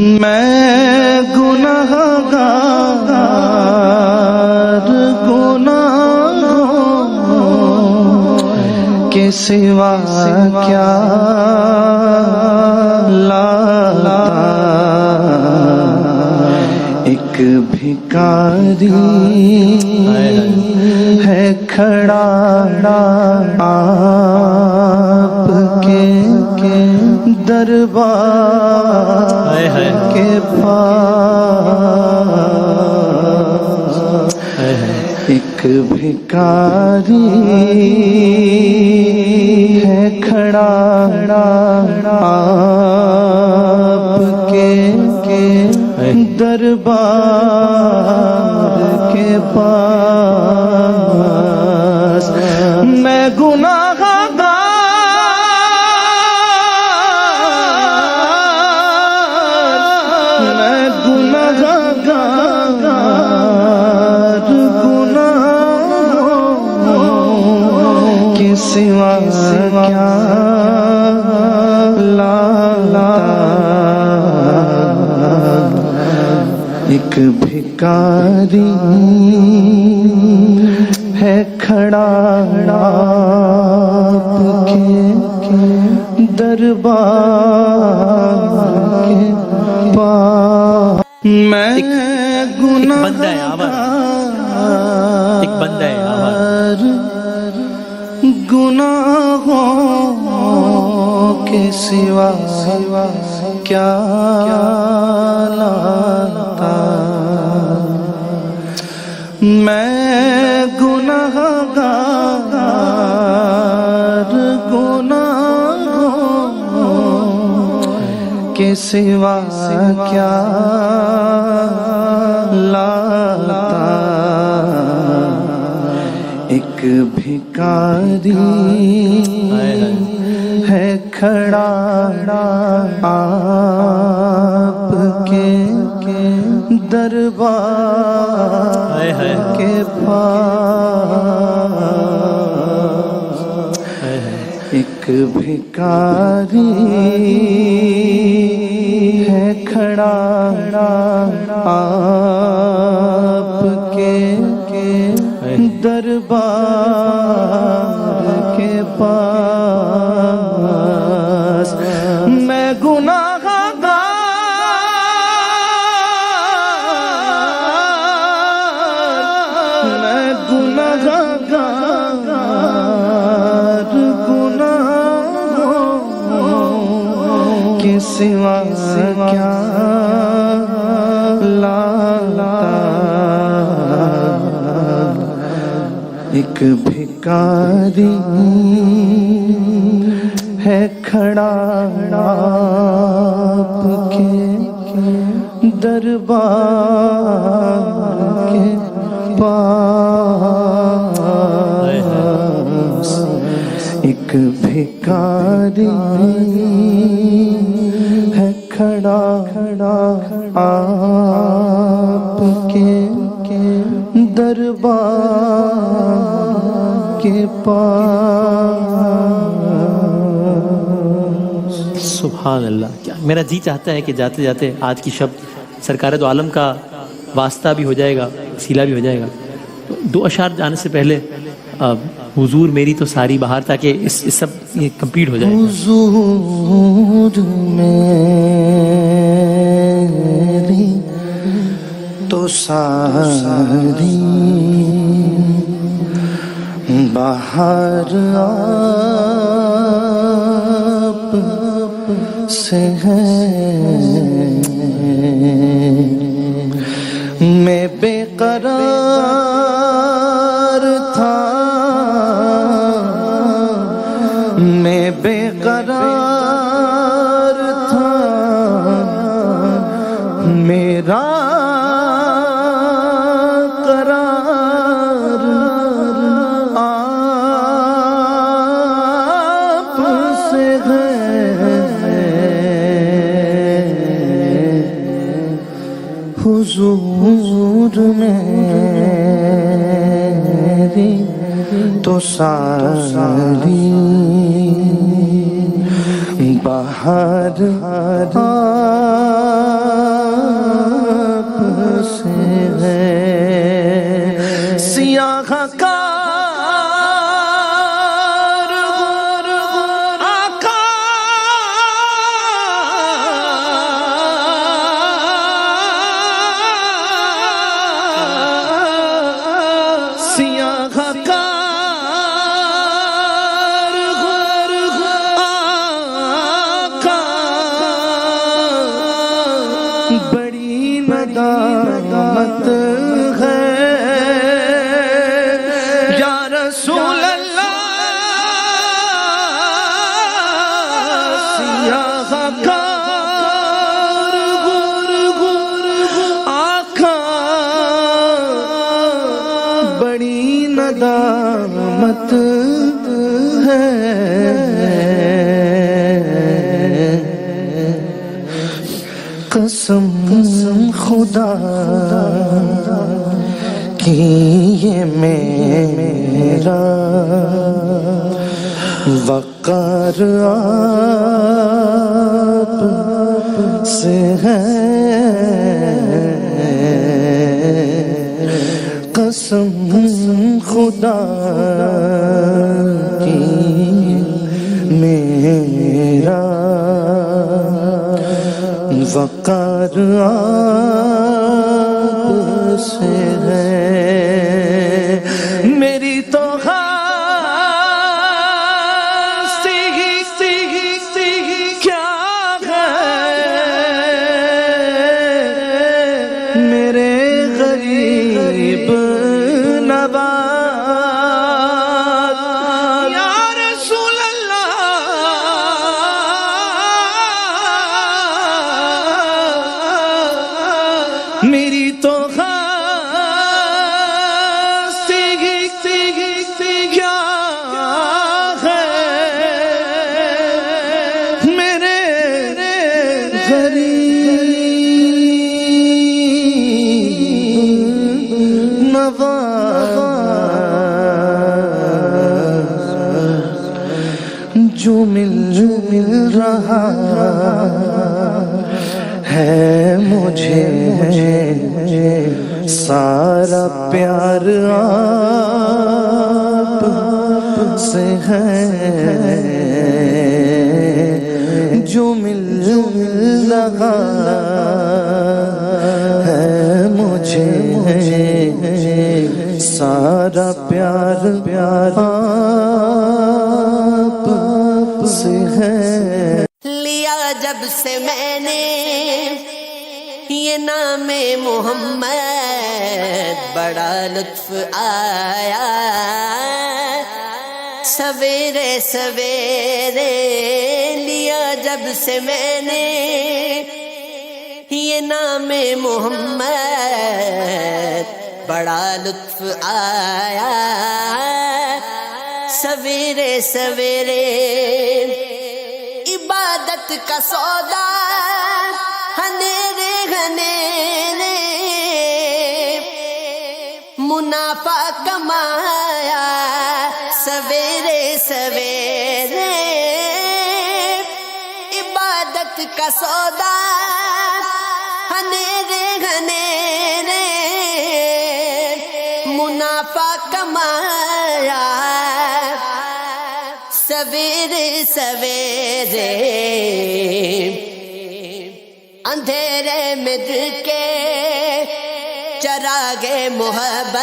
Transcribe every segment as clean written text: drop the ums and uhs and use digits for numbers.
میں گناہگار گناہوں کے سوا کیا لاتا، ایک بھکاری ہے کھڑا آپ کے دربار کے پاس، ایک بھکاری ہے کھڑا آپ کے دربار کے پاس، میں سوا کیا لاتا، ایک بھکاری ہے کھڑا آپ کے دربار کے پاس، میں گناہگار گناہوں کے سوا کیا لاتا، میں گناہگار گناہوں کے سوا کیا لاتا، ایک بھکاری ہے کھڑا آپ کے دربار کے پاس، ایک بھکاری ہے کھڑا آپ کے دربار کے پاس، میں گناہگار گناہوں کے سوا کیا لاتا، ایک بھکاری ہے کھڑا آپ کے دربار کے پاس، ایک بھکاری ہے کھڑا آپ کے دربار کے پاس۔ سبحان اللہ۔ کیا میرا جی چاہتا ہے کہ جاتے جاتے آج کی شب سرکار دو عالم کا واسطہ بھی ہو جائے گا، وسیلہ بھی ہو جائے گا، تو دو اشعار جانے سے پہلے حضور میری تو ساری بہار، تاکہ اس سب یہ کمپلیٹ ہو جائے۔ حضور میری تو ساری بہار آپ سے ہے، میں بے قرار تھا، میں بے قرار تھا، میرا قرار آپ سے ہے، حضور میری تو ساری بہار ندامت ہے یا رسول اللہ سیاہ کار آقا بڑی ندامت ہے قسم خدا کی یہ میرا وقار آپ سے ہے قسم خدا کی میرا وقار آپ سے ہے میری تو کیا ہے میرے غریب نواز یا رسول اللہ میری تو کیا ہے میرے غریب نواز جو مل رہا ہے مجھے سارا پیار آپ سے ہے جو مل رہا ہے مجھے سارا پیار آپ سے ہے لیا جب سے میں نے یہ نام محمد بڑا لطف آیا سویرے سویرے لیا جب سے میں نے یہ نام محمد بڑا لطف آیا سویرے سویرے عبادت کا سودا ہنیرے گھنیرے منافع کمایا سویرے سویرے عبادت کا سودا ہنیرے گھنیرے منافع کمایا سویرے سویرے اندھیرے میں دل کے چراغے محبت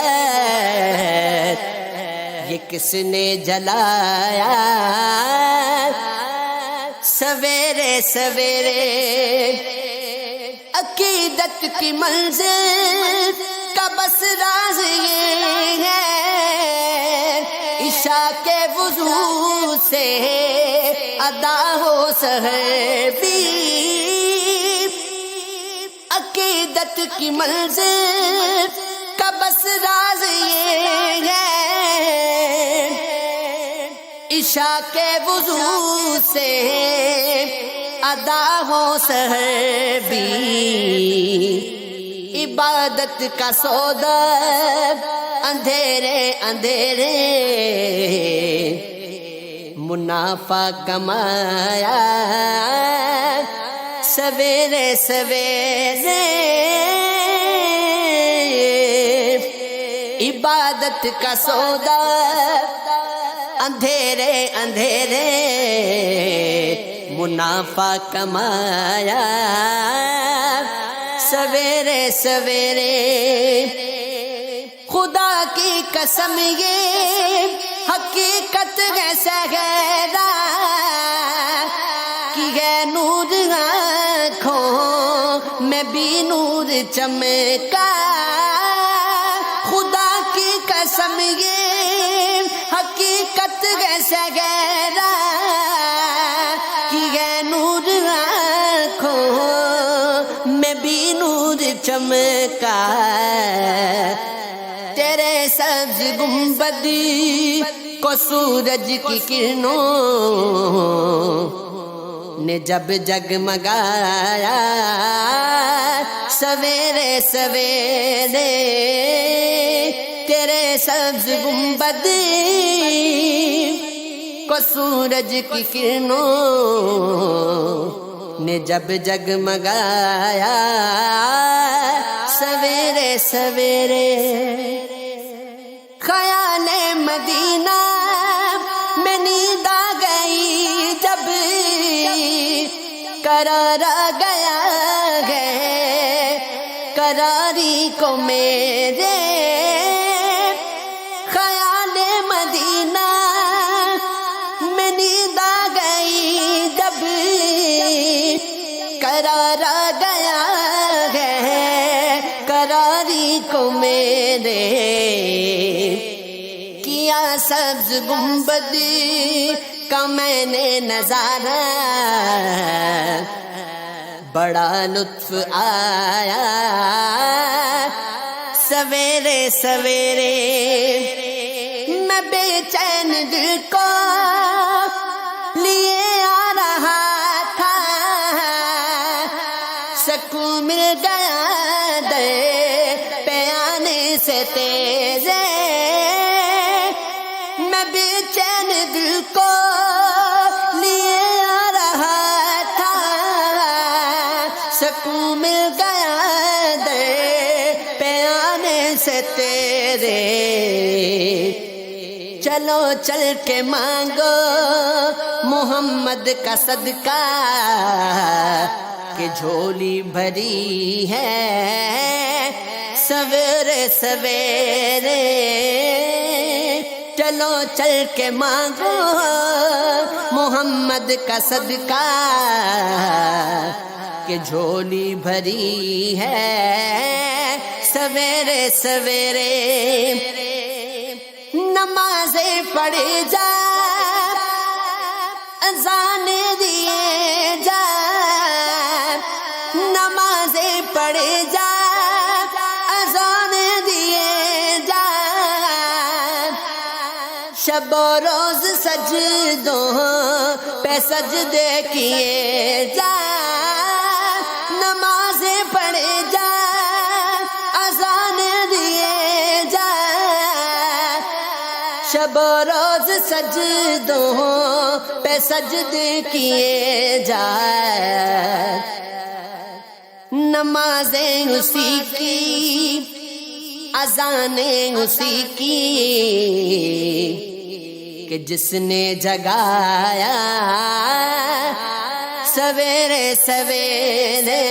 یہ کس نے جلایا سویرے سویرے عقیدت کی منزل کا بس راز یہ ہے عشاء کے وضو سے ادا ہو سحر بھی عقیدت کی منزل کا بس راز یہ ہے عشاء کے وضو سے ادا ہو سحر بھی عبادت کا سودا اندھیرے اندھیرے منافع کمایا سویرے سویرے عبادت کا سودا اندھیرے اندھیرے منافع کمایا سویرے سویرے خدا کی قسم یہ حقیقت ہے سہرا کی ہے نور آنکھوں میں بھی نور چمکا، خدا کی قسم یہ حقیقت کیسے گہرا کہ ہے نور آنکھوں میں بھی نور چمکا، تیرے سبز گنبد کو سورج کی کرنوں نے جب جگمگایا، سویرے سویرے تیرے سبز گنبد کو سورج کی کرنوں نے جب جگمگایا، سویرے سویرے خیال مدینہ میں نیند آ گئی جب، قرار آ گیا ہے قراری کو میرے، خیال مدینہ میں نیند آ گئی جب، قرار آ گیا ہے قراری کو میرے، کیا سبز گنبد کا میں نے نظارہ، بڑا لطف آیا، سویرے سویرے میں بے چین دل کو لیے آ رہا تھا، سکون مل گیا دے پہ آنے سے تیزے، میں بے چین دل کو لیے آ رہا تھا، سکون مل گیا دے پہ آنے سے تیرے، چلو چل کے مانگو محمد کا صدقہ کہ جھولی بھری ہے سویرے سویرے، چلو چل کے مانگو محمد کا صدقہ کہ جھولی بھری ہے سویرے سویرے، نمازیں پڑھی جا اذان دیے جا، نمازیں پڑھی جا اذان دیے جا، شب و روز سجدوں پہ سجدے کیے جا، نمازیں پڑھے جا اذان دیے جا، شب و روز سجدوں پہ سجدے کیے جا، نمازیں اسی کی اذانیں اسی کی کہ جس نے جگایا سویرے سویرے